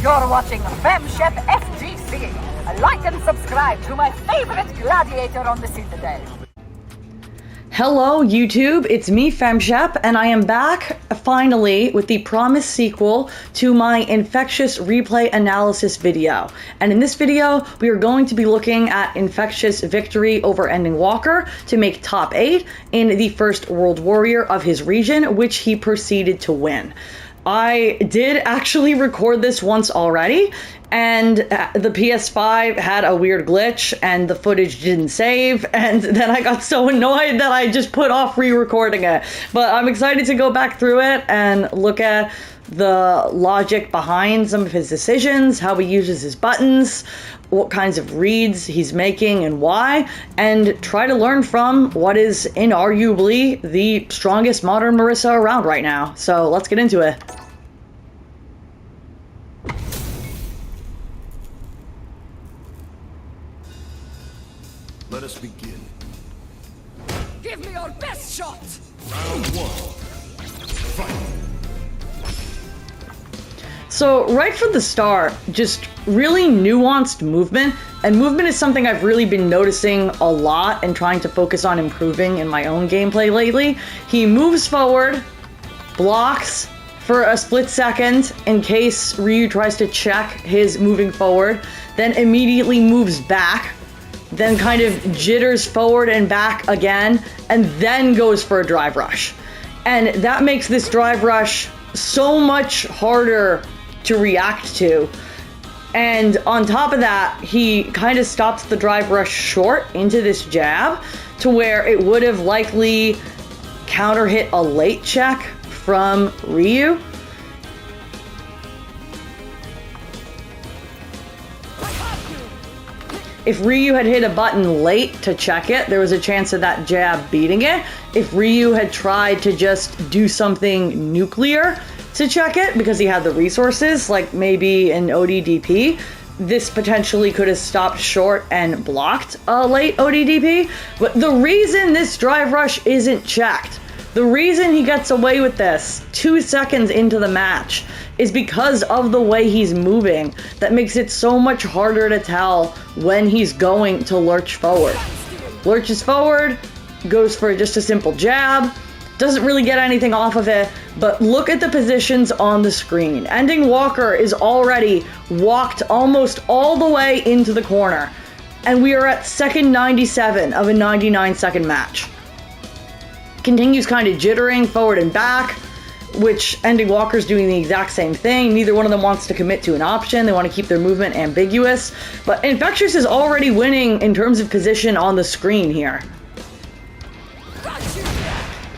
You're watching FemChef FGC. Like and subscribe to my favorite gladiator on the Citadel. Hello YouTube, it's me FemChef, and I am back finally with the promised sequel to my Infectious replay analysis video. And in this video, we are going to be looking at Infectious' victory over EndingWalker to make top 8 in the first World Warrior of his region, which he proceeded to win. I did actually record this once already, and the PS5 had a weird glitch and the footage didn't save, and then I got so annoyed that I just put off re-recording it. But I'm excited to go back through it and look at the logic behind some of his decisions, how he uses his buttons, what kinds of reads he's making and why, and try to learn from what is inarguably the strongest modern Marisa around right now. So let's get into it. Let us begin. Give me your best shot! Round 1. Fight! So right from the start, just really nuanced movement, and movement is something I've really been noticing a lot and trying to focus on improving in my own gameplay lately. He moves forward, blocks for a split second in case Ryu tries to check his moving forward, then immediately moves back, then kind of jitters forward and back again, and then goes for a drive rush. And that makes this drive rush so much harder to react to. And on top of that, he kind of stops the drive rush short into this jab to where it would have likely counter hit a late check from Ryu. If Ryu had hit a button late to check it, there was a chance of that jab beating it. If Ryu had tried to just do something nuclear to check it because he had the resources, like maybe an ODDP, this potentially could have stopped short and blocked a late ODDP. But the reason this drive rush isn't checked, the reason he gets away with this 2 seconds into the match, is because of the way he's moving. That makes it so much harder to tell when he's going to lurch forward. Lurches forward, goes for just a simple jab, doesn't really get anything off of it, but look at the positions on the screen. EndingWalker is already walked almost all the way into the corner, and we are at second 97 of a 99-second match. Continues kind of jittering forward and back, which EndingWalker's doing the exact same thing. Neither one of them wants to commit to an option. They want to keep their movement ambiguous. But Infectious is already winning in terms of position on the screen here.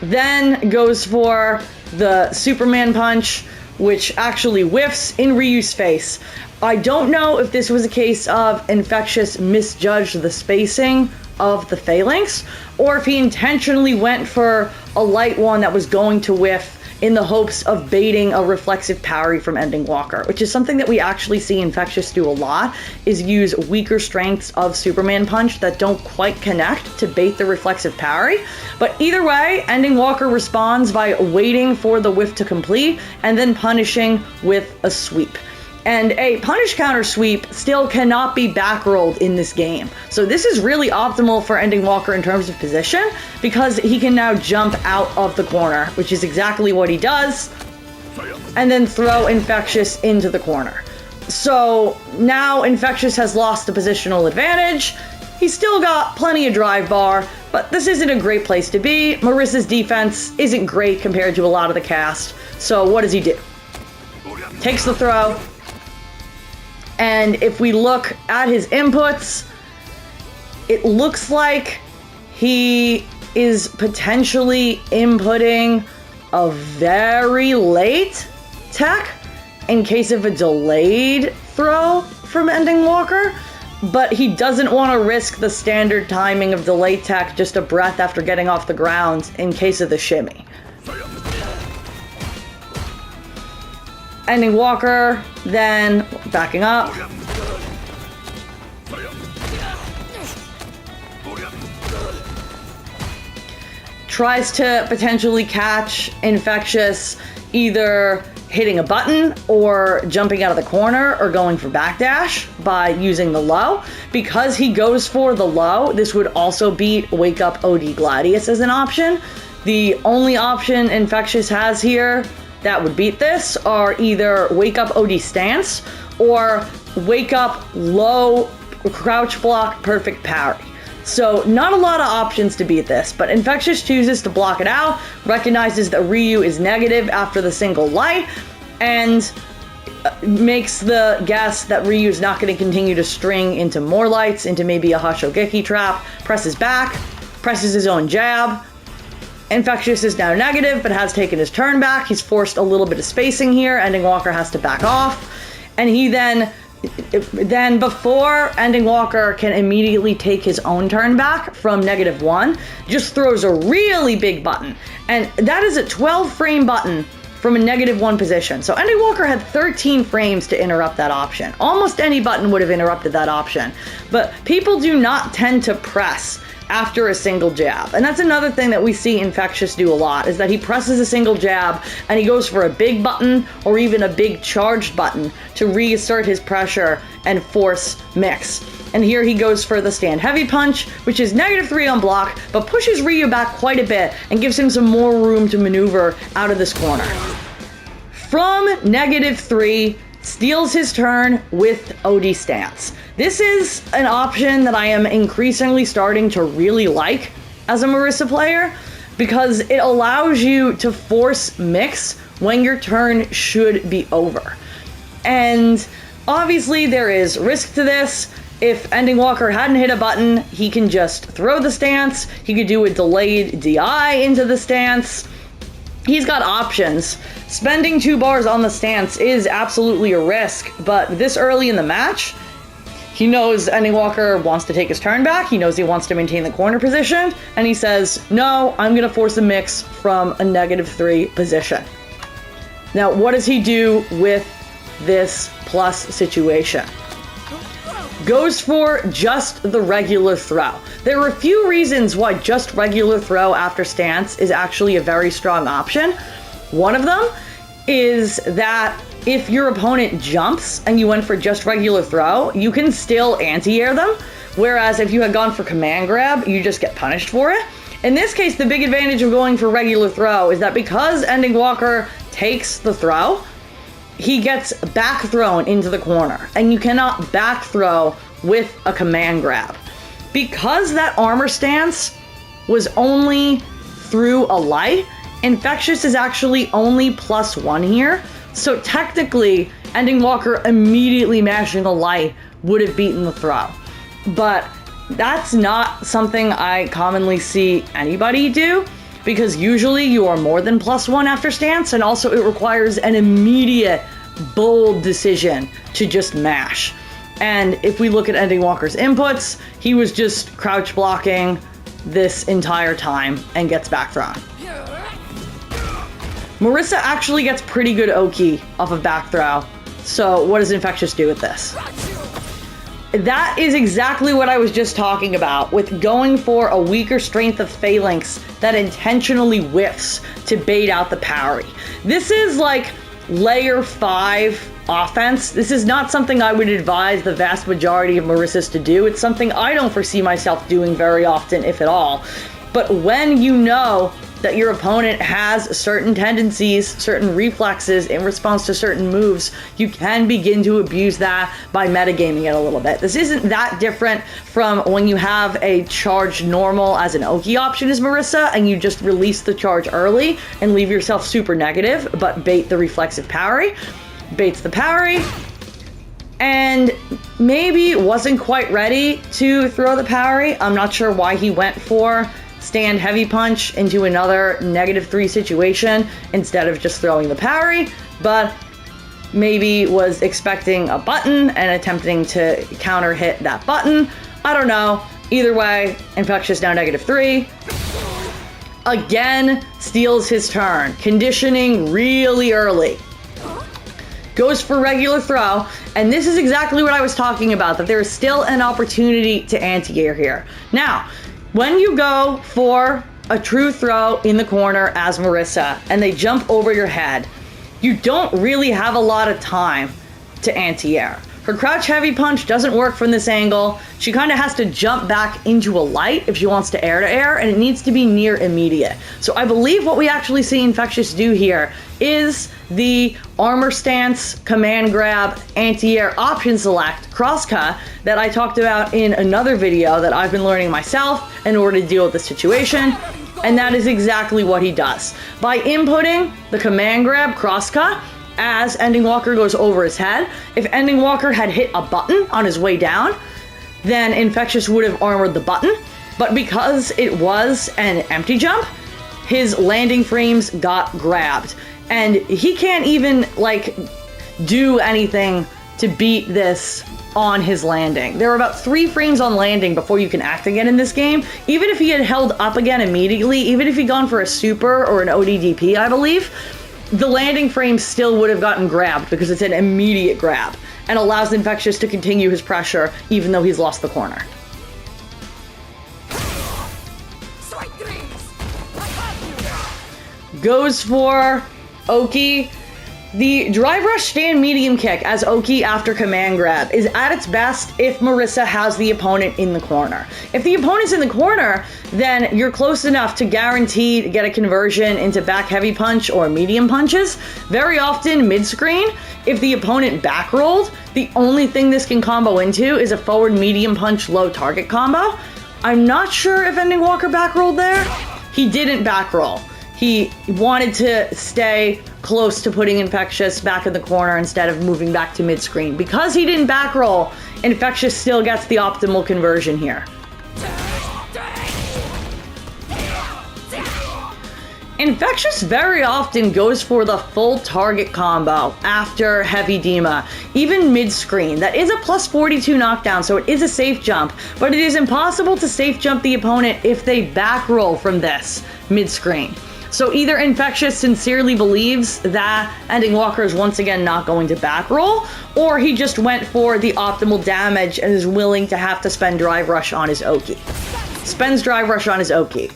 Then goes for the Superman punch, which actually whiffs in Ryu's face. I don't know if this was a case of Infectious misjudged the spacing of the phalanx, or if he intentionally went for a light one that was going to whiff in the hopes of baiting a reflexive parry from EndingWalker, which is something that we actually see Infectious do a lot, is use weaker strengths of Superman punch that don't quite connect to bait the reflexive parry. But either way, EndingWalker responds by waiting for the whiff to complete and then punishing with a sweep. And a punish counter sweep still cannot be back rolled in this game. So this is really optimal for EndingWalker in terms of position, because he can now jump out of the corner, which is exactly what he does, and then throw Infectious into the corner. So now Infectious has lost the positional advantage. He's still got plenty of drive bar, but this isn't a great place to be. Marisa's defense isn't great compared to a lot of the cast. So what does he do? Takes the throw. And if we look at his inputs, it looks like he is potentially inputting a very late tech in case of a delayed throw from EndingWalker, but he doesn't want to risk the standard timing of delayed tech just a breath after getting off the ground in case of the shimmy. EndingWalker, then backing up. Tries to potentially catch Infectious either hitting a button or jumping out of the corner or going for backdash by using the low. Because he goes for the low, this would also beat Wake Up OD Gladius as an option. The only option Infectious has here that would beat this are either Wake Up OD Stance or Wake Up Low Crouch Block Perfect Parry. So not a lot of options to beat this, but Infectious chooses to block it out, recognizes that Ryu is negative after the single light, and makes the guess that Ryu's not going to continue to string into more lights, into maybe a Hashogeki trap, presses back, presses his own jab. Infectious is now negative, but has taken his turn back. He's forced a little bit of spacing here. EndingWalker has to back off, and he then before EndingWalker can immediately take his own turn back from -1, just throws a really big button. And that is a 12 frame button from a -1 position. So EndingWalker had 13 frames to interrupt that option. Almost any button would have interrupted that option. But people do not tend to press after a single jab. And that's another thing that we see Infectious do a lot, is that he presses a single jab and he goes for a big button or even a big charged button to reassert his pressure and force mix. And here he goes for the stand heavy punch, which is -3 on block, but pushes Ryu back quite a bit and gives him some more room to maneuver out of this corner. From -3, steals his turn with OD Stance. This is an option that I am increasingly starting to really like as a Marisa player, because it allows you to force mix when your turn should be over. And obviously there is risk to this. If EndingWalker hadn't hit a button, he can just throw the stance. He could do a delayed DI into the stance. He's got options. Spending 2 bars on the stance is absolutely a risk, but this early in the match, he knows EndingWalker wants to take his turn back, he knows he wants to maintain the corner position, and he says, no, I'm gonna force a mix from a -3 position. Now, what does he do with this plus situation? Goes for just the regular throw. There are a few reasons why just regular throw after stance is actually a very strong option. One of them is that if your opponent jumps and you went for just regular throw, you can still anti-air them, whereas if you had gone for command grab, you just get punished for it. In this case, the big advantage of going for regular throw is that because EndingWalker takes the throw, he gets back thrown into the corner, and you cannot back throw with a command grab. Because that armor stance was only through a light, Infectious is actually only +1 here. So technically, EndingWalker immediately mashing a light would have beaten the throw. But that's not something I commonly see anybody do, because usually you are more than +1 after stance, and also it requires an immediate, bold decision to just mash. And if we look at EndingWalker's inputs, he was just crouch blocking this entire time and gets back thrown. Marisa actually gets pretty good Oki off of back throw. So what does Infectious do with this? That is exactly what I was just talking about, with going for a weaker strength of phalanx that intentionally whiffs to bait out the parry. This is like layer 5 offense. This is not something I would advise the vast majority of Marisas to do. It's something I don't foresee myself doing very often, if at all. But when you know that your opponent has certain tendencies, certain reflexes in response to certain moves, you can begin to abuse that by metagaming it a little bit. This isn't that different from when you have a charge normal as an Oki option as Marisa, and you just release the charge early and leave yourself super negative, but bait the reflexive parry. Baits the parry, and maybe wasn't quite ready to throw the parry. I'm not sure why he went for stand heavy punch into another -3 situation instead of just throwing the parry, but maybe was expecting a button and attempting to counter hit that button. I don't know. Either way, Infectious now -3. Again, steals his turn, conditioning really early. Goes for regular throw, and this is exactly what I was talking about, that there is still an opportunity to anti-air here. Now, when you go for a true throw in the corner as Marisa, and they jump over your head, you don't really have a lot of time to anti-air. Her crouch heavy punch doesn't work from this angle. She kind of has to jump back into a light if she wants to air, and it needs to be near immediate. So I believe what we actually see Infectious do here is the armor stance, command grab, anti-air, option select, crosscut that I talked about in another video that I've been learning myself in order to deal with the situation. And that is exactly what he does. By inputting the command grab crosscut, as EndingWalker goes over his head, if EndingWalker had hit a button on his way down, then Infectious would have armored the button. But because it was an empty jump, his landing frames got grabbed. And he can't even, like, do anything to beat this on his landing. There are about 3 frames on landing before you can act again in this game. Even if he had held up again immediately, even if he'd gone for a super or an ODDP, I believe, the landing frame still would have gotten grabbed because it's an immediate grab and allows Infectious to continue his pressure even though he's lost the corner. Goes for Oki. The drive rush stand medium kick as Oki after command grab is at its best if Marisa has the opponent in the corner. If the opponent's in the corner, then you're close enough to guarantee to get a conversion into back heavy punch or medium punches. Very often mid-screen, if the opponent back rolled, the only thing this can combo into is a forward medium punch low target combo. I'm not sure if EndingWalker back rolled there. He didn't back roll. He wanted to stay close to putting Infectious back in the corner instead of moving back to mid-screen. Because he didn't back roll, Infectious still gets the optimal conversion here. Infectious very often goes for the full target combo after Heavy Dema, even mid-screen. That is a plus 42 knockdown, so it is a safe jump, but it is impossible to safe jump the opponent if they back roll from this mid-screen. So either Infectious sincerely believes that EndingWalker is once again not going to back roll, or he just went for the optimal damage and is willing to have to spend Drive Rush on his Oki. Spends Drive Rush on his Oki.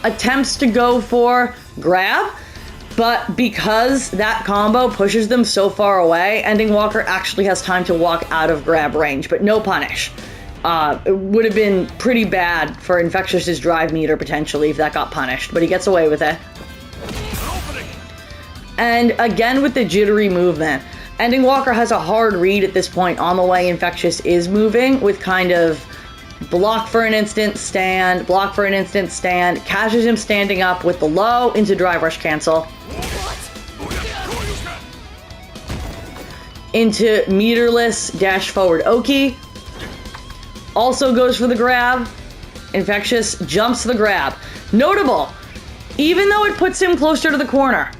Attempts to go for grab, but because that combo pushes them so far away, EndingWalker actually has time to walk out of grab range, but no punish. It would have been pretty bad for Infectious's drive meter potentially if that got punished, but he gets away with it. And again with the jittery movement, EndingWalker has a hard read at this point on the way Infectious is moving with kind of block for an instant, stand, block for an instant, stand, catches him standing up with the low into drive rush cancel. Into meterless dash forward Oki. Also goes for the grab. Infectious jumps the grab. Notable, even though it puts him closer to the corner,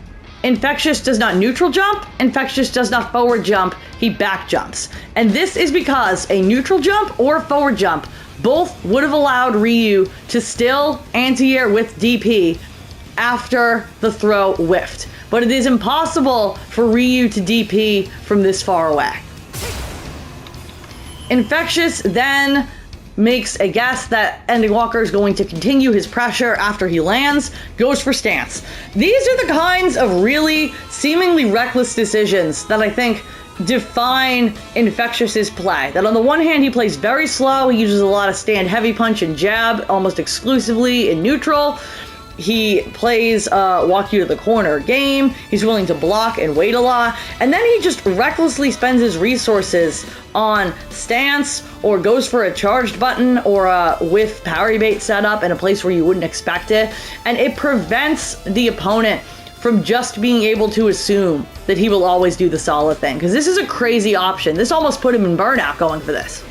Infectious does not neutral jump, Infectious does not forward jump, he back jumps. And this is because a neutral jump or forward jump both would have allowed Ryu to still anti-air with DP after the throw whiffed. But it is impossible for Ryu to DP from this far away. Infectious then makes a guess that EndingWalker is going to continue his pressure after he lands, goes for stance. These are the kinds of really seemingly reckless decisions that I think define Infectious's play. That on the one hand, he plays very slow, he uses a lot of stand heavy punch and jab, almost exclusively in neutral. He plays walk you to the corner game. He's willing to block and wait a lot. And then he just recklessly spends his resources on stance or goes for a charged button or a whiff parry bait setup in a place where you wouldn't expect it. And it prevents the opponent from just being able to assume that he will always do the solid thing. Because this is a crazy option. This almost put him in burnout going for this.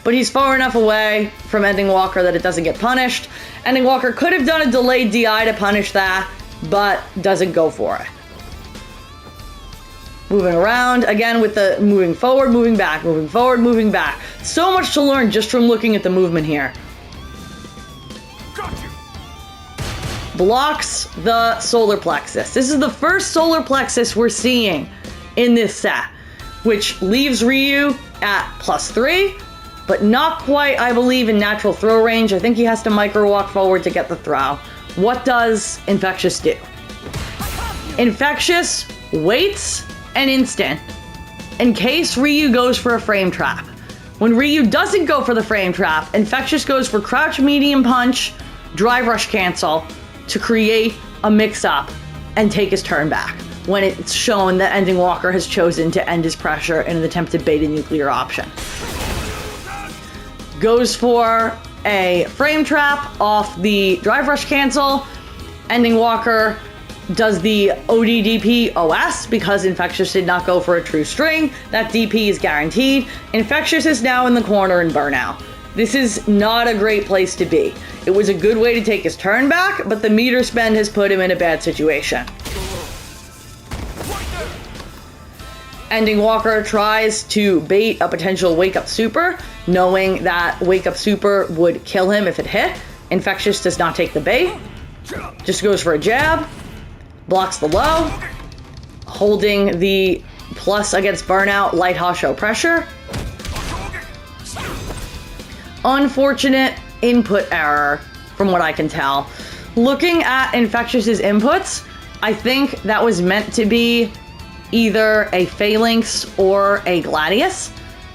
But he's far enough away from EndingWalker that it doesn't get punished. EndingWalker could have done a delayed DI to punish that, but doesn't go for it. Moving around, again with the moving forward, moving back, moving forward, moving back. So much to learn just from looking at the movement here. Blocks the solar plexus. This is the first solar plexus we're seeing in this set, which leaves Ryu at +3. But not quite, I believe, in natural throw range. I think he has to micro walk forward to get the throw. What does Infectious do? Infectious waits an instant in case Ryu goes for a frame trap. When Ryu doesn't go for the frame trap, Infectious goes for crouch medium punch, drive rush cancel to create a mix-up and take his turn back when it's shown that EndingWalker has chosen to end his pressure in an attempt to bait a nuclear option. Goes for a frame trap off the drive rush cancel. EndingWalker does the ODDP OS because Infectious did not go for a true string. That DP is guaranteed. Infectious is now in the corner in burnout. This is not a great place to be. It was a good way to take his turn back, but the meter spend has put him in a bad situation. EndingWalker tries to bait a potential Wake Up Super, knowing that Wake Up Super would kill him if it hit. Infectious does not take the bait, just goes for a jab, blocks the low, holding the plus against burnout, light Hasho pressure. Unfortunate input error from what I can tell. Looking at Infectious's inputs, I think that was meant to be either a Phalanx or a Gladius,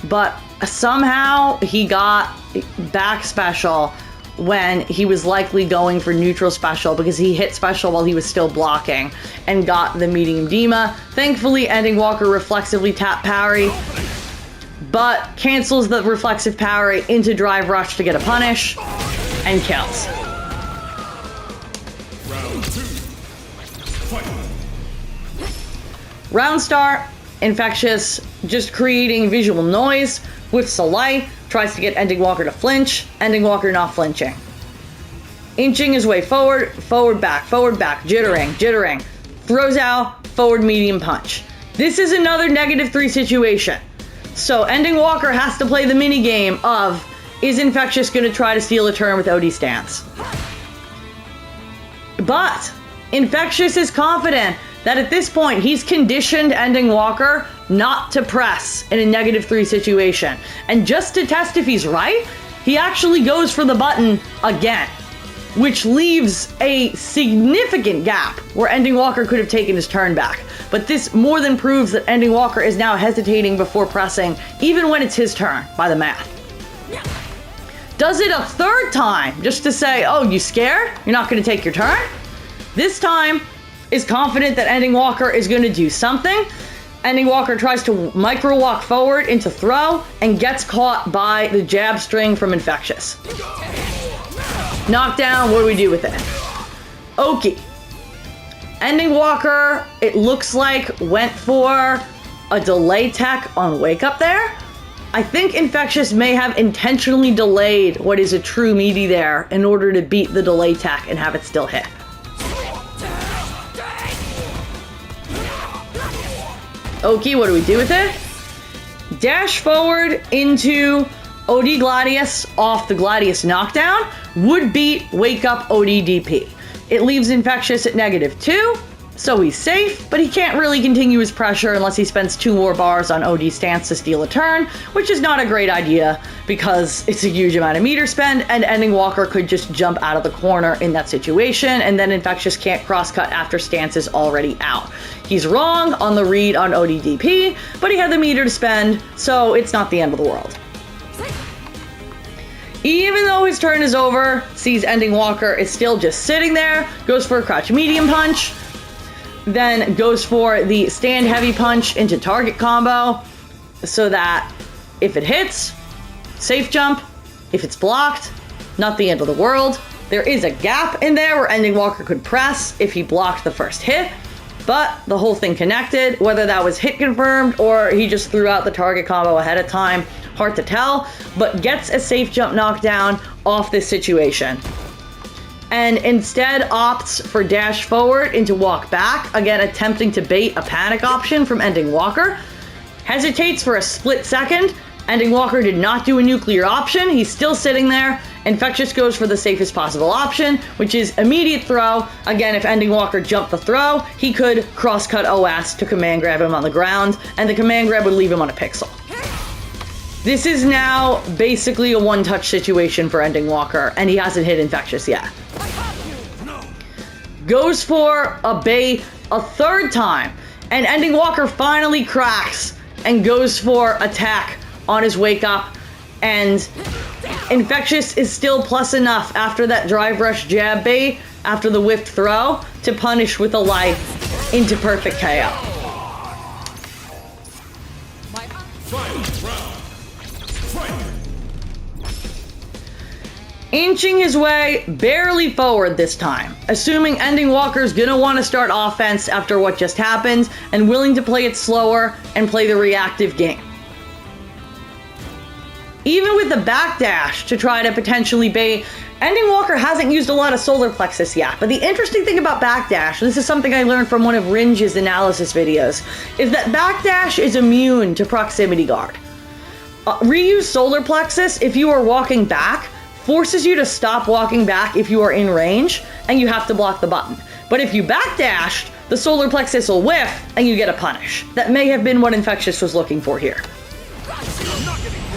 but somehow he got back special when he was likely going for neutral special because he hit special while he was still blocking and got the medium Dima. Thankfully, EndingWalker reflexively tap parry, but cancels the reflexive parry into drive rush to get a punish and kills. Round 2. Fight. Round start, Infectious just creating visual noise with Salai, tries to get EndingWalker to flinch, EndingWalker not flinching. Inching his way forward, forward, back, jittering, throws out, forward medium punch. This is another -3 situation. So EndingWalker has to play the minigame of, is Infectious going to try to steal a turn with OD stance? But Infectious is confident that at this point he's conditioned EndingWalker not to press in a -3 situation. And just to test if he's right, he actually goes for the button again, which leaves a significant gap where EndingWalker could have taken his turn back. But this more than proves that EndingWalker is now hesitating before pressing, even when it's his turn, by the math. Does it a third time, just to say, oh, you scared? You're not going to take your turn? This time, is confident that EndingWalker is going to do something. EndingWalker tries to micro walk forward into throw and gets caught by the jab string from Infectious. Knockdown, what do we do with it? Okie. EndingWalker, it looks like, went for a delay tech on Wake Up there. I think Infectious may have intentionally delayed what is a true meaty there in order to beat the delay tech and have it still hit. Okie, what do we do with it? Dash forward into OD Gladius off the Gladius knockdown would beat Wake Up ODDP. It leaves Infectious at -2, so he's safe, but he can't really continue his pressure unless he spends 2 more bars on OD stance to steal a turn, which is not a great idea because it's a huge amount of meter spend, and EndingWalker could just jump out of the corner in that situation, and then Infectious can't cross-cut after stance is already out. He's wrong on the read on ODDP, but he had the meter to spend, so it's not the end of the world. Even though his turn is over, sees EndingWalker is still just sitting there, goes for a crouch medium punch, then goes for the stand heavy punch into target combo, so that if it hits, safe jump. If it's blocked, not the end of the world. There is a gap in there where EndingWalker could press if he blocked the first hit, but the whole thing connected. Whether that was hit confirmed or he just threw out the target combo ahead of time, hard to tell, but gets a safe jump knockdown off this situation. And instead opts for dash forward into walk back, again attempting to bait a panic option from EndingWalker. Hesitates for a split second. EndingWalker did not do a nuclear option. He's still sitting there. Infectious goes for the safest possible option, which is immediate throw. Again, if EndingWalker jumped the throw, he could cross-cut OS to command grab him on the ground, and the command grab would leave him on a pixel. This is now basically a one-touch situation for EndingWalker, and he hasn't hit Infectious yet. Goes for a Bay a third time, and EndingWalker finally cracks and goes for attack on his wake up, and Infectious is still plus enough after that drive rush jab bait, after the whipped throw, to punish with a life into perfect KO. Inching his way barely forward this time, assuming EndingWalker's gonna want to start offense after what just happened, and willing to play it slower and play the reactive game. Even with the backdash to try to potentially bait, EndingWalker hasn't used a lot of solar plexus yet, but the interesting thing about backdash, and this is something I learned from one of Ringe's analysis videos, is that backdash is immune to proximity guard. Reuse solar plexus if you are walking back, forces you to stop walking back if you are in range, and you have to block the button. But if you backdashed, the solar plexus will whiff, and you get a punish. That may have been what Infectious was looking for here.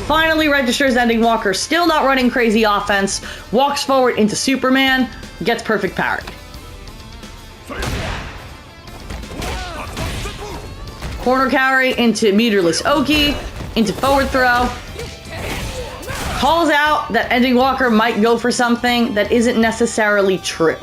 Finally registers EndingWalker, still not running crazy offense, walks forward into Superman, gets perfect parry. Corner carry into meterless Oki, into forward throw. Calls out that EndingWalker might go for something that isn't necessarily true.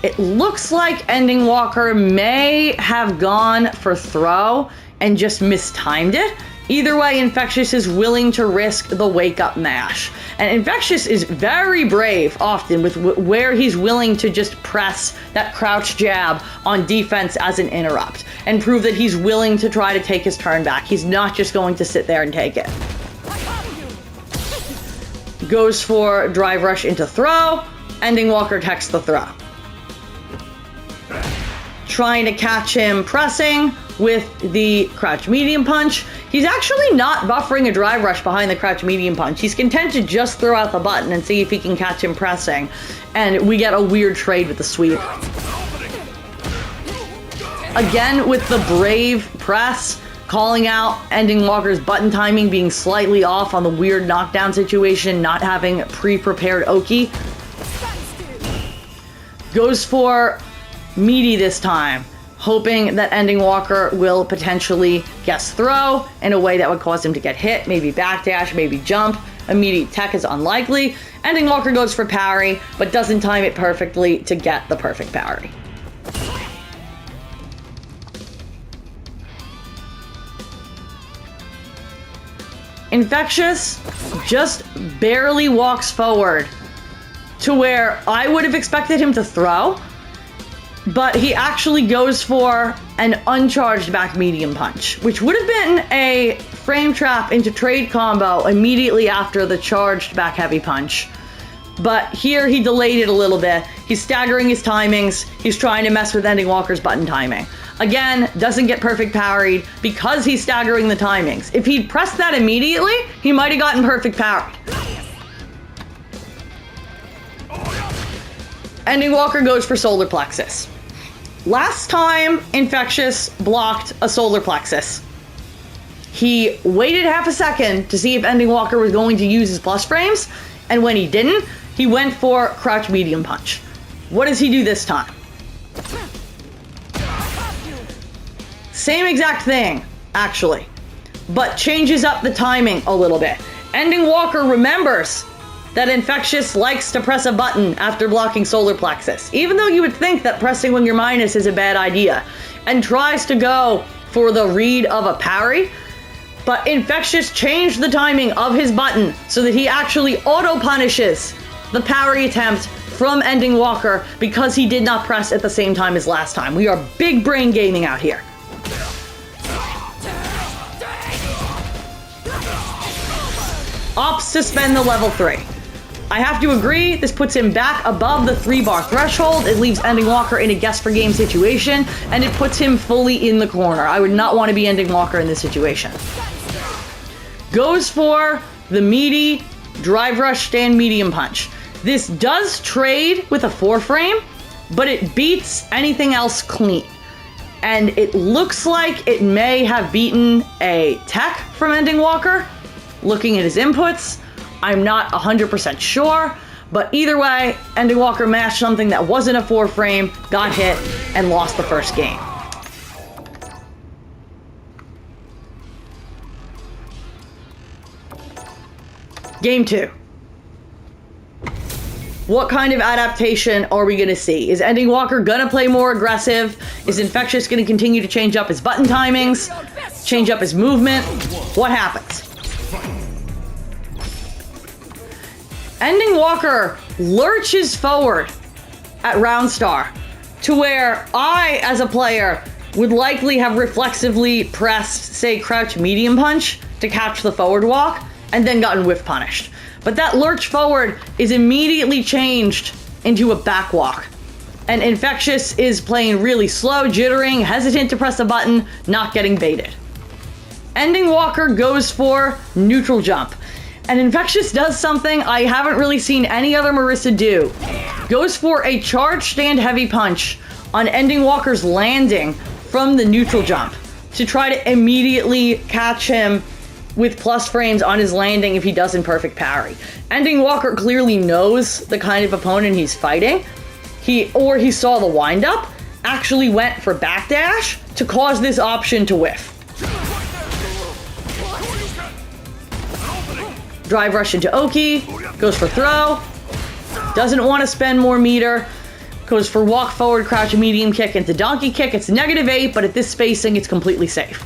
It looks like EndingWalker may have gone for throw and just mistimed it. Either way, Infectious is willing to risk the wake-up mash. And Infectious is very brave often with where he's willing to just press that crouch jab on defense as an interrupt and prove that he's willing to try to take his turn back. He's not just going to sit there and take it. Goes for drive rush into throw. EndingWalker techs the throw. Trying to catch him pressing with the crouch medium punch. He's actually not buffering a drive rush behind the crouch medium punch. He's content to just throw out the button and see if he can catch him pressing. And we get a weird trade with the sweep. Again with the brave press, calling out EndingWalker's button timing being slightly off on the weird knockdown situation, not having pre-prepared Oki. Goes for meaty this time, hoping that EndingWalker will potentially guess throw in a way that would cause him to get hit, maybe backdash, maybe jump. Immediate tech is unlikely. EndingWalker goes for parry, but doesn't time it perfectly to get the perfect parry. Infectious just barely walks forward to where I would have expected him to throw, but he actually goes for an uncharged back medium punch, which would have been a frame trap into trade combo immediately after the charged back heavy punch. But here he delayed it a little bit. He's staggering his timings. He's trying to mess with EndingWalker's button timing. Again, doesn't get perfect parried because he's staggering the timings. If he'd pressed that immediately, he might have gotten perfect parried. EndingWalker goes for solar plexus. Last time Infectious blocked a solar plexus, he waited half a second to see if EndingWalker was going to use his plus frames, and when he didn't, he went for crouch medium punch. What does he do this time? Same exact thing, actually, but changes up the timing a little bit. EndingWalker remembers that Infectious likes to press a button after blocking solar plexus, even though you would think that pressing when you're minus is a bad idea, and tries to go for the read of a parry, but Infectious changed the timing of his button so that he actually auto-punishes the parry attempt from EndingWalker because he did not press at the same time as last time. We are big brain gaming out here. Opts to spend the level 3. I have to agree, this puts him back above the 3-bar threshold. It leaves EndingWalker in a guess for game situation, and it puts him fully in the corner. I would not want to be EndingWalker in this situation. Goes for the meaty drive rush stand medium punch. This does trade with a 4-frame, but it beats anything else clean. And it looks like it may have beaten a tech from EndingWalker. Looking at his inputs, I'm not 100% sure, but either way, EndingWalker mashed something that wasn't a 4-frame, got hit, and lost the first game. Game 2. What kind of adaptation are we going to see? Is EndingWalker going to play more aggressive? Is Infectious going to continue to change up his button timings? Change up his movement? What happens? EndingWalker lurches forward at round star to where I, as a player, would likely have reflexively pressed, say, crouch medium punch to catch the forward walk and then gotten whiff punished. But that lurch forward is immediately changed into a back walk. And Infectious is playing really slow, jittering, hesitant to press a button, not getting baited. EndingWalker goes for neutral jump. And Infectious does something I haven't really seen any other Marisa do. Goes for a charge stand heavy punch on EndingWalker's landing from the neutral jump to try to immediately catch him with plus frames on his landing if he doesn't perfect parry. EndingWalker clearly knows the kind of opponent he's fighting. He saw the windup, actually went for backdash to cause this option to whiff. Drive rush into Oki, goes for throw, doesn't want to spend more meter, goes for walk forward, crouch medium kick into donkey kick. It's -8, but at this spacing, it's completely safe.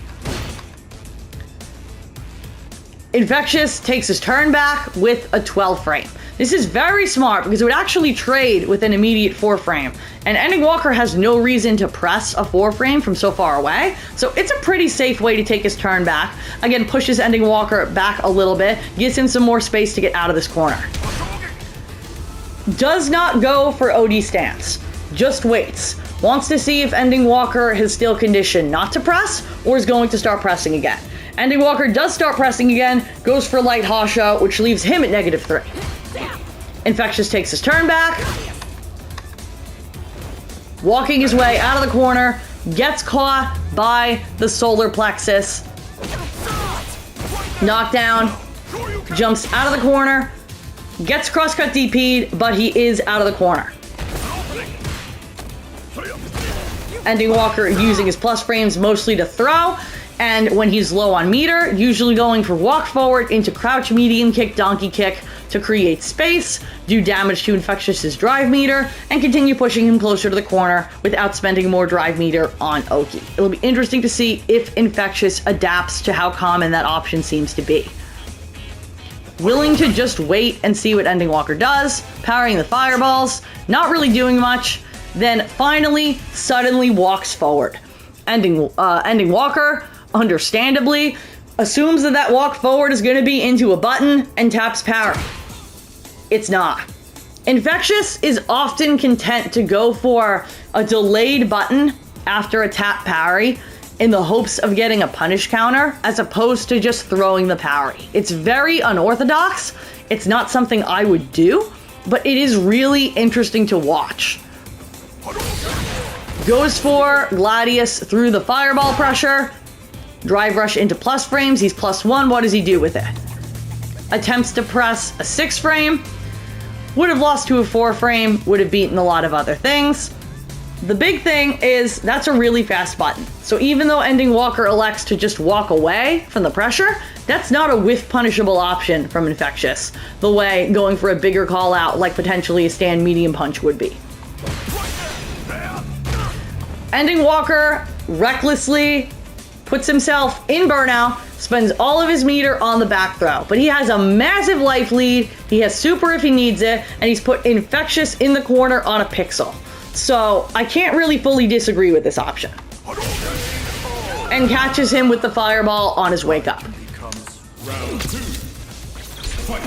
Infectious takes his turn back with a 12 frame. This is very smart because it would actually trade with an immediate 4 frame. And EndingWalker has no reason to press a 4 frame from so far away. So it's a pretty safe way to take his turn back. Again, pushes EndingWalker back a little bit, gives him some more space to get out of this corner. Does not go for OD stance, just waits. Wants to see if EndingWalker has still conditioned not to press or is going to start pressing again. EndingWalker does start pressing again, goes for light Hasha, which leaves him at -3. Infectious takes his turn back, walking his way out of the corner, gets caught by the solar plexus, knockdown, jumps out of the corner, gets crosscut DP'd, but he is out of the corner. EndingWalker using his plus frames mostly to throw, and when he's low on meter, usually going for walk forward into crouch medium kick, donkey kick to create space, do damage to Infectious's drive meter, and continue pushing him closer to the corner without spending more drive meter on Oki. It'll be interesting to see if Infectious adapts to how common that option seems to be. Willing to just wait and see what EndingWalker does, powering the fireballs, not really doing much, then finally, suddenly walks forward. EndingWalker, understandably, assumes that walk forward is going to be into a button and taps parry. It's not. Infectious is often content to go for a delayed button after a tap parry in the hopes of getting a punish counter as opposed to just throwing the parry. It's very unorthodox. It's not something I would do, but it is really interesting to watch. Goes for Gladius through the fireball pressure. Drive rush into plus frames. He's +1. What does he do with it? Attempts to press a 6 frame. Would have lost to a 4 frame. Would have beaten a lot of other things. The big thing is that's a really fast button. So even though EndingWalker elects to just walk away from the pressure, that's not a whiff punishable option from Infectious, the way going for a bigger call out like potentially a stand medium punch would be. EndingWalker recklessly puts himself in burnout, spends all of his meter on the back throw, but he has a massive life lead, he has super if he needs it, and he's put Infectious in the corner on a pixel. So I can't really fully disagree with this option. And catches him with the fireball on his wake up. Round 2. Fight.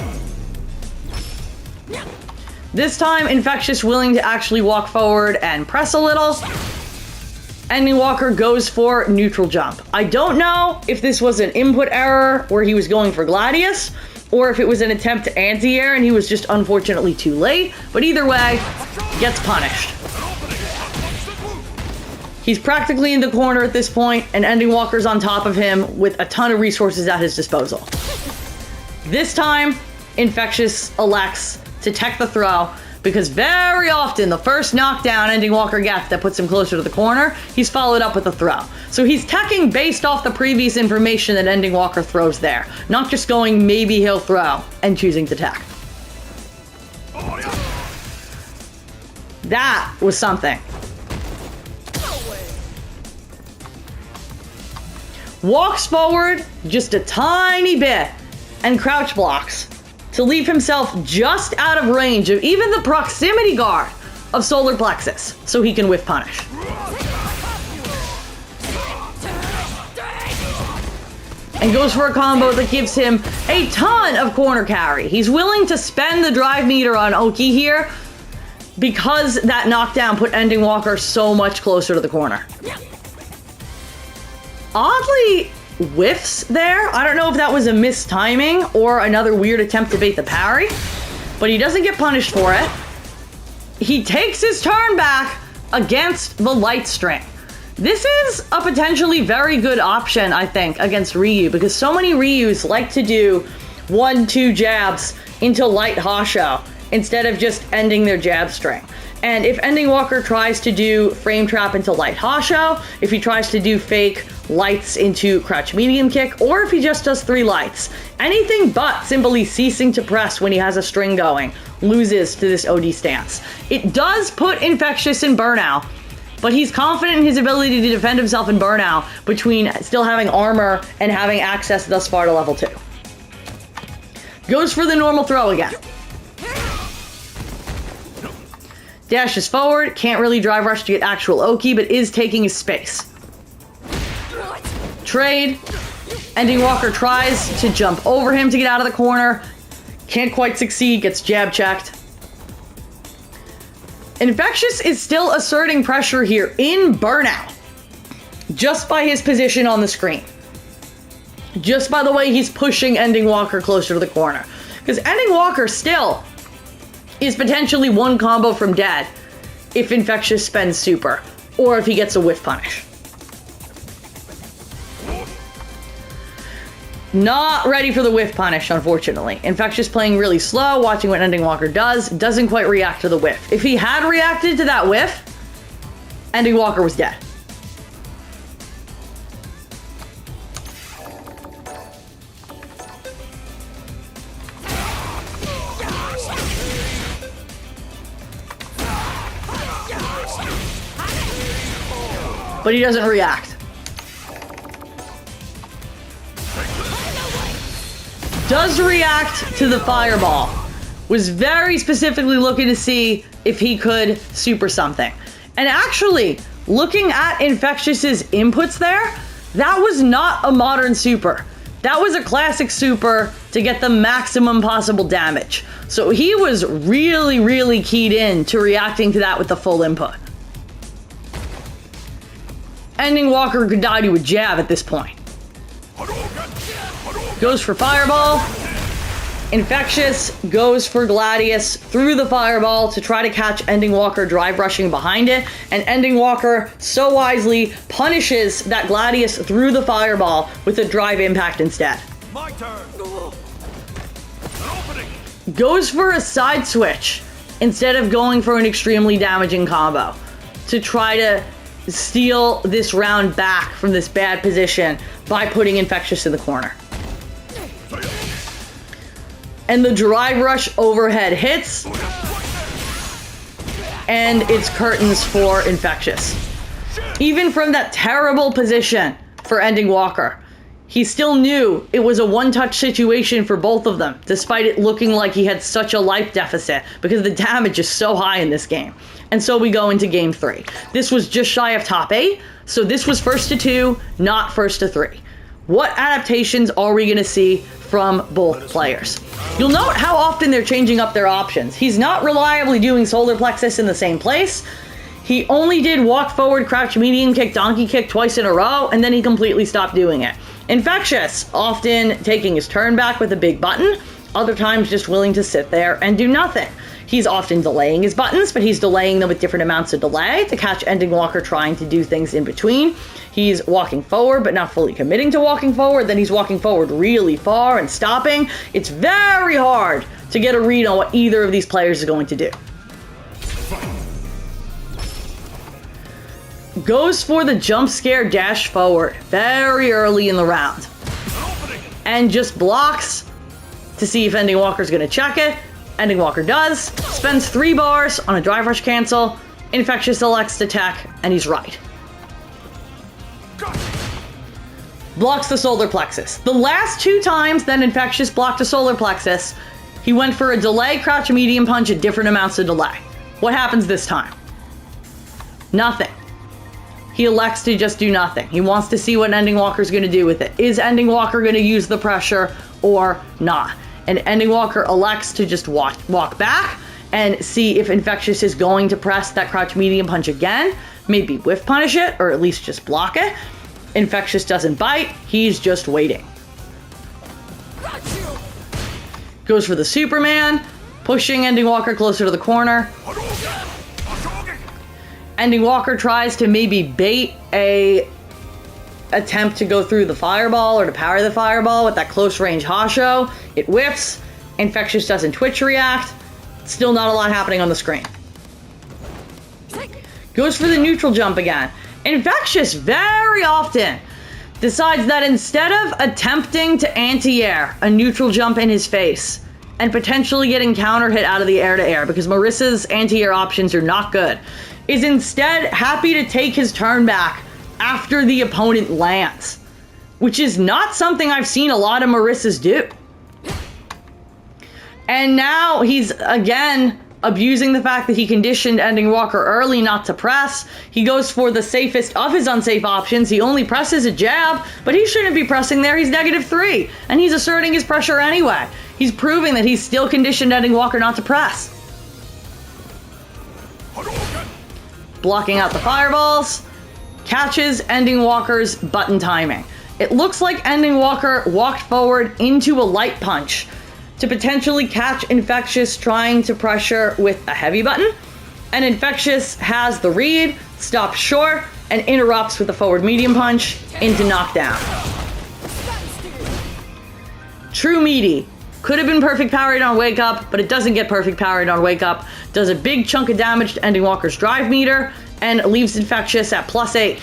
This time, Infectious willing to actually walk forward and press a little. EndingWalker goes for neutral jump. I don't know if this was an input error where he was going for Gladius, or if it was an attempt to anti-air and he was just unfortunately too late, but either way, gets punished. He's practically in the corner at this point, and EndingWalker's on top of him with a ton of resources at his disposal. This time, Infectious elects to tech the throw, because very often the first knockdown EndingWalker gets that puts him closer to the corner, he's followed up with a throw. So he's teching based off the previous information that EndingWalker throws there, not just going maybe he'll throw and choosing to tech. That was something. Walks forward just a tiny bit and crouch blocks to leave himself just out of range of even the proximity guard of Solar Plexus so he can whiff punish. And goes for a combo that gives him a ton of corner carry. He's willing to spend the drive meter on Oki here because that knockdown put EndingWalker so much closer to the corner. Oddly whiffs there. I don't know if that was a mistiming or another weird attempt to bait the parry, but he doesn't get punished for it. He takes his turn back against the light string. This is a potentially very good option, I think, against Ryu, because so many Ryus like to do 1-2 jabs into light Hasho instead of just ending their jab string. And if EndingWalker tries to do frame trap into light Hasho, if he tries to do fake lights into crouch medium kick, or if he just does 3 lights, anything but simply ceasing to press when he has a string going loses to this OD stance. It does put Infexious in burnout, but he's confident in his ability to defend himself in burnout between still having armor and having access thus far to level 2. Goes for the normal throw again. Dashes forward, can't really drive rush to get actual Oki, but is taking his space. Trade. EndingWalker tries to jump over him to get out of the corner. Can't quite succeed, gets jab checked. Infexious is still asserting pressure here in burnout, just by his position on the screen. Just by the way he's pushing EndingWalker closer to the corner. Because EndingWalker still is potentially one combo from dead if Infexious spends super, or if he gets a whiff punish. Not ready for the whiff punish, unfortunately. Infexious playing really slow, watching what EndingWalker does, doesn't quite react to the whiff. If he had reacted to that whiff, EndingWalker was dead. But he doesn't react. Does react to the fireball. Was very specifically looking to see if he could super something. And actually, looking at Infectious's inputs there, that was not a modern super. That was a classic super to get the maximum possible damage. So he was really, really keyed in to reacting to that with the full input. EndingWalker could die to a jab at this point. Goes for fireball. Infectious goes for Gladius through the fireball to try to catch EndingWalker drive rushing behind it, and EndingWalker so wisely punishes that Gladius through the fireball with a drive impact instead. My turn. Goes for a side switch instead of going for an extremely damaging combo to try to steal this round back from this bad position by putting Infectious in the corner. And the drive rush overhead hits, and it's curtains for Infectious. Even from that terrible position for EndingWalker, he still knew it was a one-touch situation for both of them, despite it looking like he had such a life deficit, because the damage is so high in this game. And so we go into game 3. This was just shy of top 8, so this was first to 2, not first to 3. What adaptations are we going to see from both players? You'll note how often they're changing up their options. He's not reliably doing Solar Plexus in the same place. He only did walk forward, crouch medium kick, donkey kick twice in a row, and then he completely stopped doing it. Infectious, often taking his turn back with a big button, other times just willing to sit there and do nothing. He's often delaying his buttons, but he's delaying them with different amounts of delay to catch EndingWalker trying to do things in between. He's walking forward, but not fully committing to walking forward. Then he's walking forward really far and stopping. It's very hard to get a read on what either of these players is going to do. goes for the jump scare dash forward very early in the round. And just blocks to see if EndingWalker's going to check it. EndingWalker does. Spends 3 bars on a drive rush cancel. Infectious elects to tech, and he's right. Blocks the solar plexus. The last 2 times that Infectious blocked a solar plexus, he went for a delay, crouch, medium punch at different amounts of delay. What happens this time? Nothing. He elects to just do nothing. He wants to see what EndingWalker's going to do with it. Is EndingWalker going to use the pressure or not? And EndingWalker elects to just walk back and see if Infectious is going to press that crouch medium punch again. Maybe whiff punish it, or at least just block it. Infectious doesn't bite. He's just waiting. Goes for the Superman, pushing EndingWalker closer to the corner. EndingWalker tries to maybe bait a attempt to go through the fireball or to parry the fireball with that close range Hasho. It whiffs. Infectious doesn't twitch react. Still not a lot happening on the screen. Goes for the neutral jump again. Infectious very often decides that instead of attempting to anti-air a neutral jump in his face and potentially getting counter hit out of the air-to-air, because Marisa's anti-air options are not good, is instead happy to take his turn back after the opponent lands, which is not something I've seen a lot of Marisas do. And now he's again abusing the fact that he conditioned EndingWalker early not to press. He goes for the safest of his unsafe options. He only presses a jab, but he shouldn't be pressing there. He's -3, and he's asserting his pressure anyway. He's proving that he's still conditioned EndingWalker not to press. Blocking out the fireballs, catches EndingWalker's button timing. It looks like EndingWalker walked forward into a light punch to potentially catch Infectious trying to pressure with a heavy button, and Infectious has the read, stops short, and interrupts with a forward medium punch into knockdown. True meaty. Could have been perfect parried on Wake Up, but it doesn't get perfect parried on Wake Up. Does a big chunk of damage to EndingWalker's drive meter, and leaves Infectious at +8.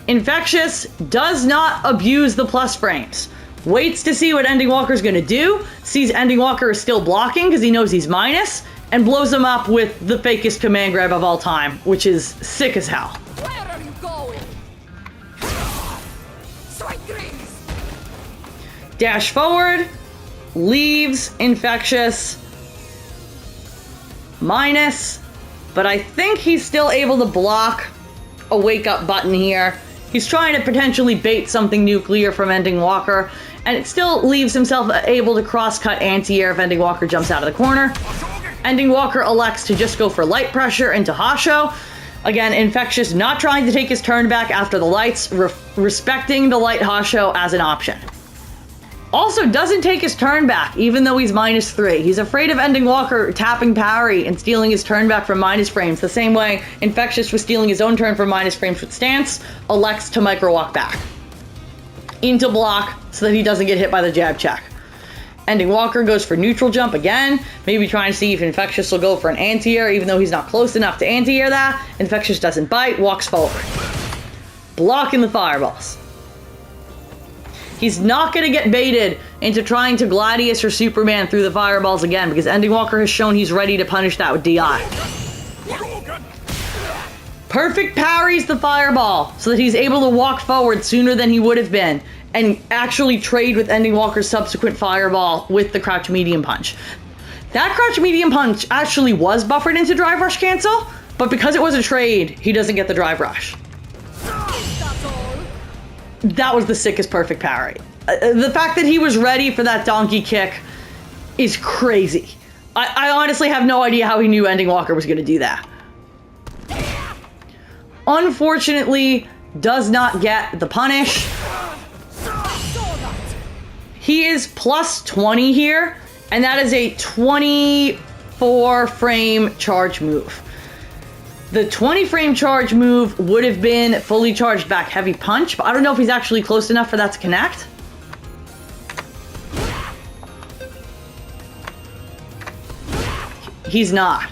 Infectious does not abuse the plus frames. Waits to see what EndingWalker's going to do, sees EndingWalker is still blocking because he knows he's minus, and blows him up with the fakest command grab of all time, which is sick as hell. Where are you going? Strike greens. Dash forward, leaves Infectious minus, but I think he's still able to block a Wake Up button here. He's trying to potentially bait something nuclear from EndingWalker, and it still leaves himself able to cross-cut anti-air if EndingWalker jumps out of the corner. EndingWalker elects to just go for light pressure into Hasho. Again, Infectious not trying to take his turn back after the lights, respecting the light Hasho as an option. Also doesn't take his turn back, even though he's -3. He's afraid of EndingWalker tapping parry and stealing his turn back from minus frames, the same way Infectious was stealing his own turn from minus frames with stance, elects to micro walk back into block so that he doesn't get hit by the jab check. EndingWalker goes for neutral jump again, maybe trying to see if Infectious will go for an anti-air, even though he's not close enough to anti-air that. Infectious doesn't bite, walks forward. Blocking the fireballs. He's not going to get baited into trying to Gladius or Superman through the fireballs again, because EndingWalker has shown he's ready to punish that with DI. Perfect parries the fireball so that he's able to walk forward sooner than he would have been and actually trade with EndingWalker's subsequent fireball with the crouch medium punch. That crouch medium punch actually was buffered into drive rush cancel, but because it was a trade, he doesn't get the drive rush. That was the sickest perfect parry. The fact that he was ready for that donkey kick is crazy. I honestly have no idea how he knew EndingWalker was going to do that. Unfortunately, does not get the punish. He is +20 here, and that is a 24 frame charge move. The 20 frame charge move would have been fully charged back heavy punch, but I don't know if he's actually close enough for that to connect. He's not.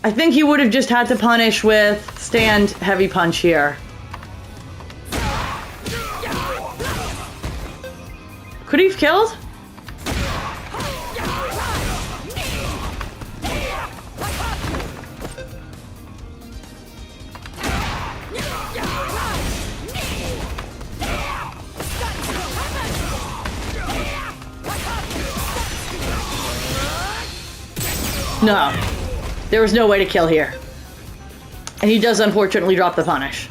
I think he would have just had to punish with stand heavy punch here. Could he have killed? No. There was no way to kill here. And he does unfortunately drop the punish.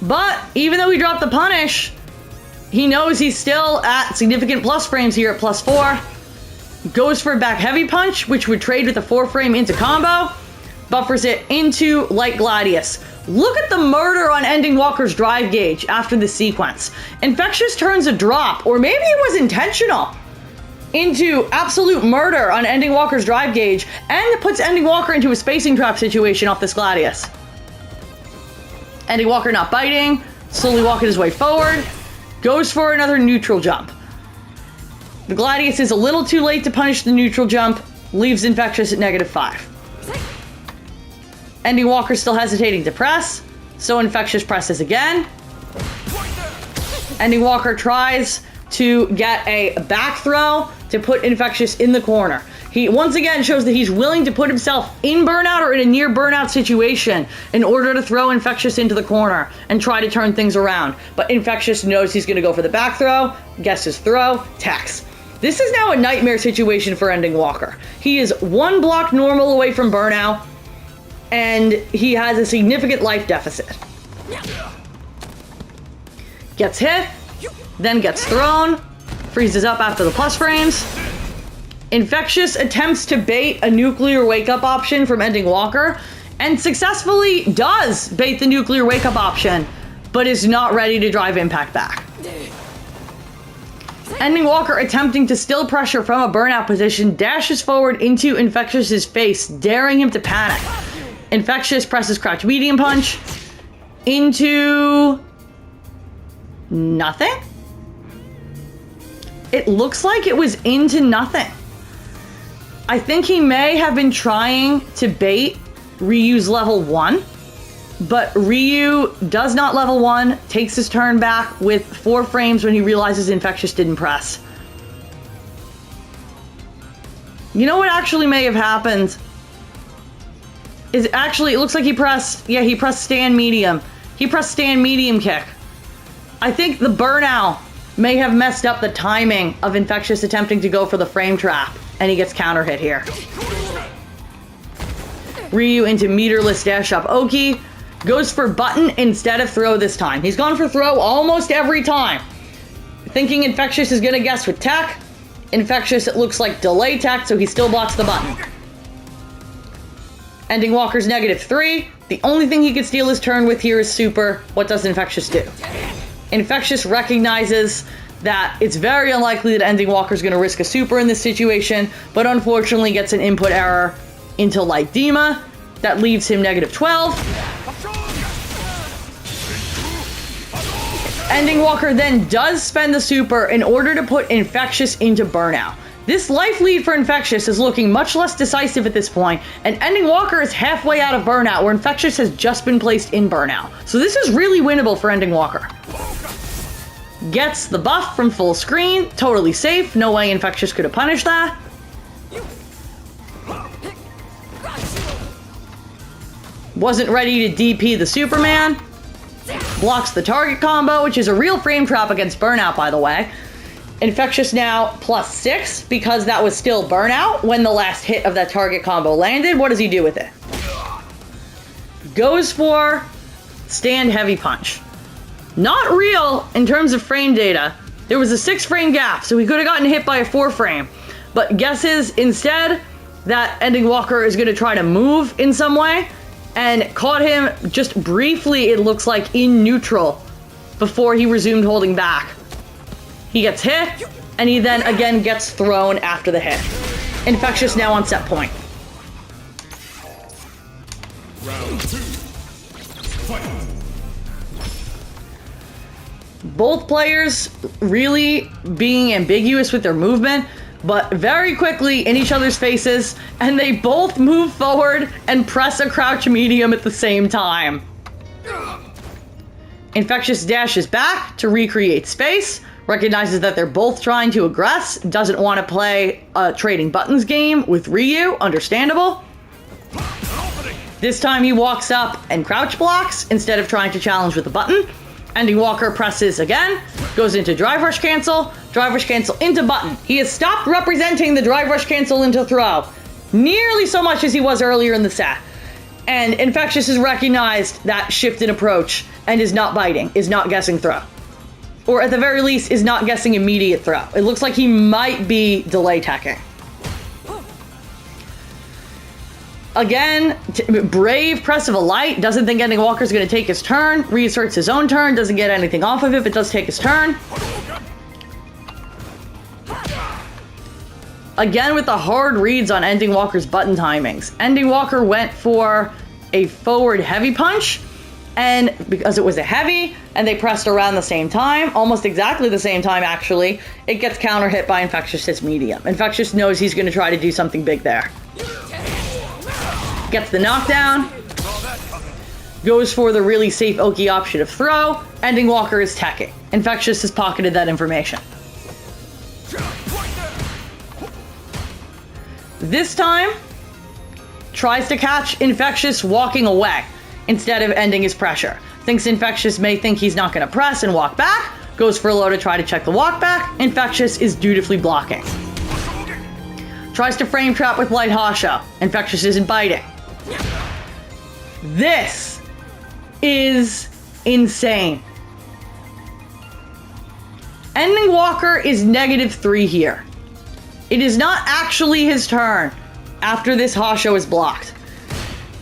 But even though he dropped the punish, he knows he's still at significant plus frames here at +4. Goes for a back heavy punch, which would trade with a 4-frame into combo. Buffers it into Light Gladius. Look at the murder on EndingWalker's drive gauge after this sequence. Infectious turns a drop, or maybe it was intentional, into absolute murder on EndingWalker's drive gauge, and it puts EndingWalker into a spacing trap situation off this Gladius. EndingWalker not biting, slowly walking his way forward, goes for another neutral jump. The Gladius is a little too late to punish the neutral jump, leaves Infectious at -5. EndingWalker still hesitating to press, so Infectious presses again. EndingWalker tries to get a back throw to put Infectious in the corner. He once again shows that he's willing to put himself in burnout or in a near burnout situation in order to throw Infectious into the corner and try to turn things around. But Infectious knows he's going to go for the back throw, gets his throw, tax. This is now a nightmare situation for EndingWalker. He is one block normal away from burnout, and he has a significant life deficit. Gets hit, then gets thrown, freezes up after the plus frames. Infectious attempts to bait a nuclear wake-up option from EndingWalker, and successfully does bait the nuclear wake-up option, but is not ready to drive impact back. EndingWalker, attempting to still pressure from a burnout position, dashes forward into Infectious's face, daring him to panic. Infectious presses crouch medium punch into nothing? It looks like it was into nothing. I think he may have been trying to bait Ryu's level 1, but Ryu does not level 1, takes his turn back with 4 frames when he realizes Infectious didn't press. You know what actually may have happened? Is actually, it looks like he pressed stand medium. He pressed stand medium kick. I think the burnout may have messed up the timing of Infectious attempting to go for the frame trap, and he gets counter hit here. Ryu into meterless dash up Oki, goes for button instead of throw this time. He's gone for throw almost every time, thinking Infectious is gonna guess with tech. Infectious, it looks like delay tech, so he still blocks the button. EndingWalker's -3. The only thing he could steal his turn with here is super. What does Infectious do? Infectious recognizes that it's very unlikely that EndingWalker's going to risk a super in this situation, but unfortunately gets an input error into Light Dema. That leaves him -12. EndingWalker then does spend the super in order to put Infectious into burnout. This life lead for Infectious is looking much less decisive at this point, and EndingWalker is halfway out of burnout, where Infectious has just been placed in burnout. So this is really winnable for EndingWalker. Gets the buff from full screen, totally safe, no way Infectious could have punished that. Wasn't ready to DP the Superman. Blocks the target combo, which is a real frame trap against burnout, by the way. Infectious now +6 because that was still burnout when the last hit of that target combo landed. What does he do with it? Goes for stand heavy punch. Not real in terms of frame data. There was a 6-frame gap, so he could have gotten hit by a 4-frame. But guesses instead that EndingWalker is going to try to move in some way, and caught him just briefly, it looks like, in neutral before he resumed holding back. He gets hit, and he then again gets thrown after the hit. Infectious now on set point. Round 2. Fight. Both players really being ambiguous with their movement. but very quickly in each other's faces, and they both move forward and press a crouch medium at the same time. Infectious dashes back to recreate space, recognizes that they're both trying to aggress, doesn't want to play a trading buttons game with Ryu, understandable. This time he walks up and crouch blocks instead of trying to challenge with a button. EndingWalker presses again, goes into drive rush cancel into button. He has stopped representing the drive rush cancel into throw, nearly so much as he was earlier in the set. And Infectious has recognized that shift in approach and is not biting, is not guessing throw. Or at the very least, is not guessing immediate throw. It looks like he might be delay teching. Again, brave press of a light, doesn't think EndingWalker's going to take his turn, reasserts his own turn, doesn't get anything off of it, but does take his turn. Again with the hard reads on EndingWalker's button timings. EndingWalker went for a forward heavy punch, and because it was a heavy, and they pressed around the same time, almost exactly the same time actually, it gets counter hit by Infectious hits medium. Infectious knows he's going to try to do something big there. Gets the knockdown, goes for the really safe Oki option of throw. EndingWalker is teching. Infectious has pocketed that information. This time, tries to catch Infectious walking away instead of ending his pressure. Thinks Infectious may think he's not going to press and walk back. Goes for a low to try to check the walk back. Infectious is dutifully blocking. Tries to frame trap with light Hasho. Infectious isn't biting. This is insane. EndingWalker is -3 here. It is not actually his turn after this Hasho is blocked.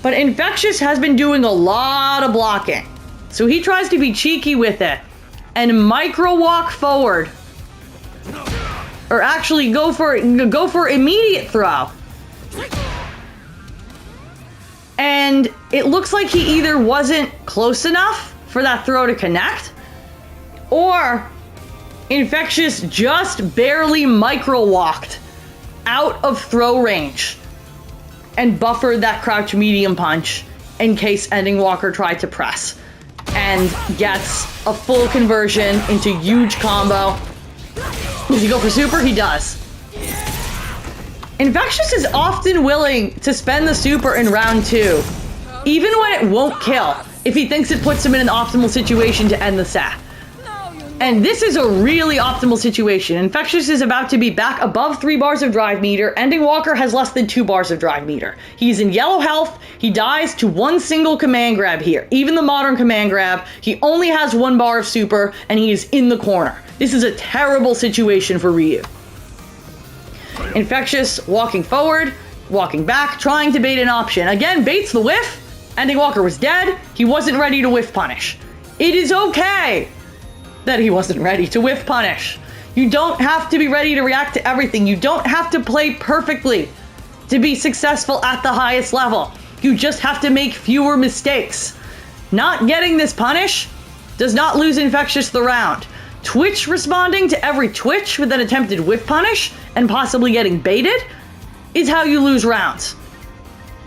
But Infectious has been doing a lot of blocking. So he tries to be cheeky with it and micro walk forward. Or actually go for immediate throw. And it looks like he either wasn't close enough for that throw to connect, or Infectious just barely micro walked out of throw range and buffered that crouch medium punch in case EndingWalker tried to press, and gets a full conversion into huge combo. Does he go for super? He does. Infectious is often willing to spend the super in round 2, even when it won't kill, if he thinks it puts him in an optimal situation to end the set. And this is a really optimal situation. Infectious is about to be back above 3 bars of drive meter. EndingWalker has less than 2 bars of drive meter. He's in yellow health. He dies to one single command grab here. Even the modern command grab, he only has 1 bar of super, and he is in the corner. This is a terrible situation for Ryu. Infectious walking forward, walking back, trying to bait an option. Again, baits the whiff. EndingWalker was dead. He wasn't ready to whiff punish. It is okay that he wasn't ready to whiff punish. You don't have to be ready to react to everything. You don't have to play perfectly to be successful at the highest level. You just have to make fewer mistakes. Not getting this punish does not lose Infectious the round. Twitch responding to every twitch with an attempted whiff punish and possibly getting baited is how you lose rounds.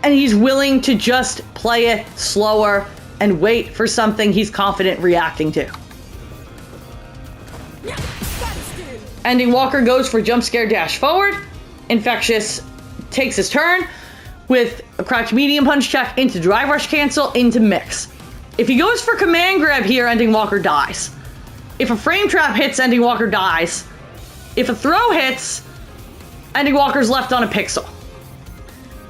And he's willing to just play it slower and wait for something he's confident reacting to. EndingWalker goes for jump scare dash forward. Infectious takes his turn with a crouch medium punch check into drive rush cancel into mix. If he goes for command grab here, EndingWalker dies. If a frame trap hits, EndingWalker dies. If a throw hits, EndingWalker's left on a pixel.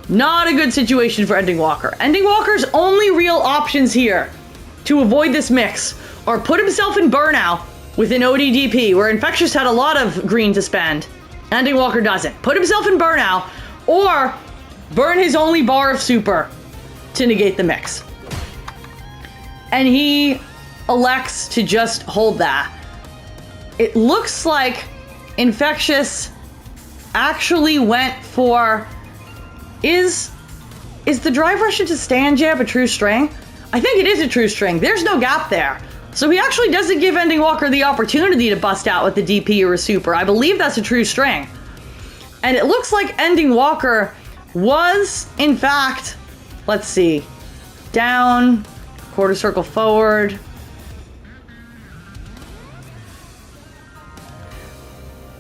Not a good situation for EndingWalker. EndingWalker's only real options here to avoid this mix are put himself in burnout with an ODDP, where Infectious had a lot of green to spend. EndingWalker doesn't. Put himself in burnout, or burn his only bar of super to negate the mix. And he elects to just hold that. It looks like Infectious actually went for... Is the drive rush into stand jab a true string? I think it is a true string. There's no gap there. So he actually doesn't give EndingWalker the opportunity to bust out with the DP or a super. I believe that's a true string. And it looks like EndingWalker was, in fact, let's see, down, quarter circle forward.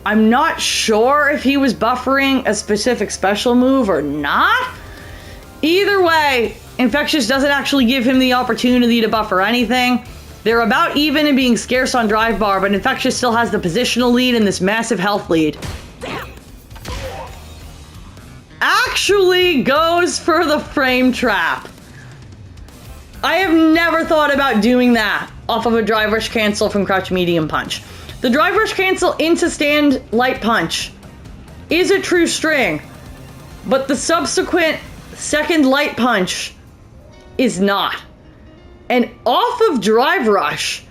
I'm not sure if he was buffering a specific special move or not. Either way, Infectious doesn't actually give him the opportunity to buffer anything. They're about even in being scarce on drive bar, but Infectious still has the positional lead and this massive health lead. Actually goes for the frame trap. I have never thought about doing that off of a drive rush cancel from crouch medium punch. The drive rush cancel into stand light punch is a true string, but the subsequent second light punch is not. And off of drive rush,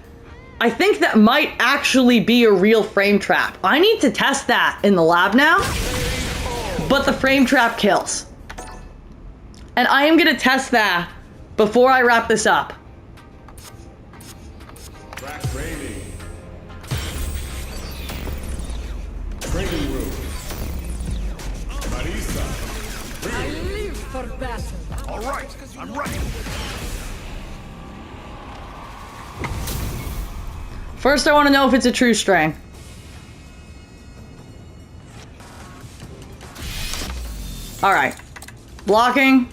I think that might actually be a real frame trap. I need to test that in the lab now, but the frame trap kills. And I am gonna test that before I wrap this up. Track training. Training room. Marisa. I live for battle. All right, I'm ready. First, I want to know if it's a true string. All right, blocking.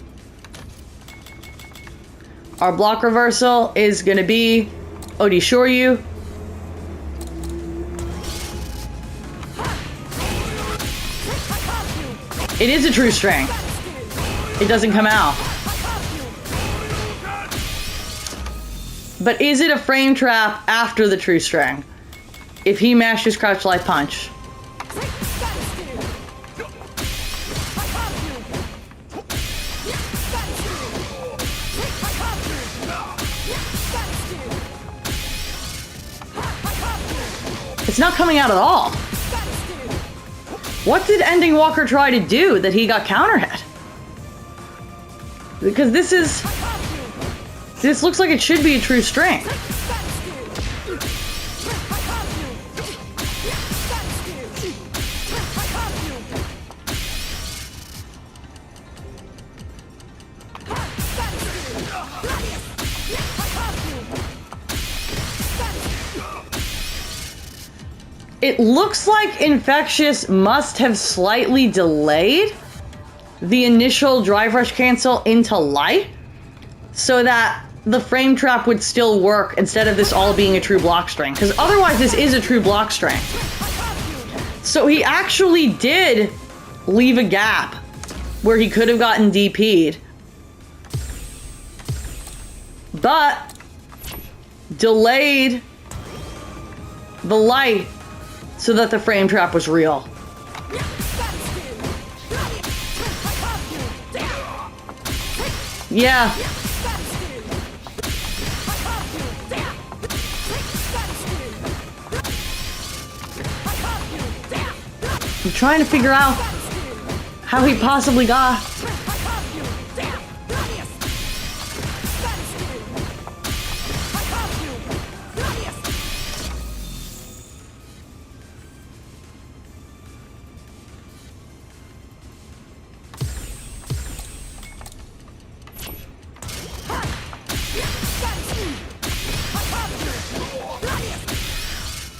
Our block reversal is going to be Odi Shoryu. It is a true string. It doesn't come out. But is it a frame trap after the true string? If he mashes crouch light punch. It's not coming out at all. What did EndingWalker try to do that he got counter hit? Because this looks like it should be a true string. It looks like Infectious must have slightly delayed the initial drive rush cancel into light so that the frame trap would still work instead of this all being a true block string. Because otherwise this is a true block string. So he actually did leave a gap where he could have gotten DP'd. But delayed the light so that the frame trap was real. Yeah. I'm trying to figure out how he possibly got.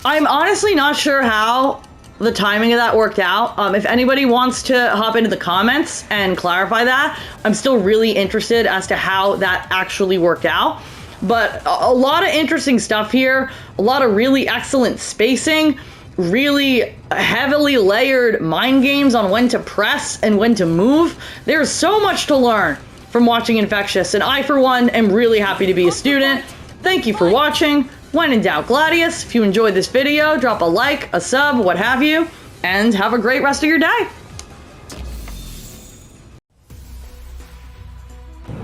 I'm honestly not sure how the timing of that worked out. If anybody wants to hop into the comments and clarify that, I'm still really interested as to how that actually worked out. But a lot of interesting stuff here, a lot of really excellent spacing, really heavily layered mind games on when to press and when to move. There's so much to learn from watching Infectious, and I, for one, am really happy to be a student. Thank you for watching. When in doubt, Gladius. If you enjoyed this video, drop a like, a sub, what have you, and have a great rest of your day.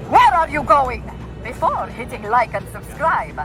Where are you going? Before hitting like and subscribe,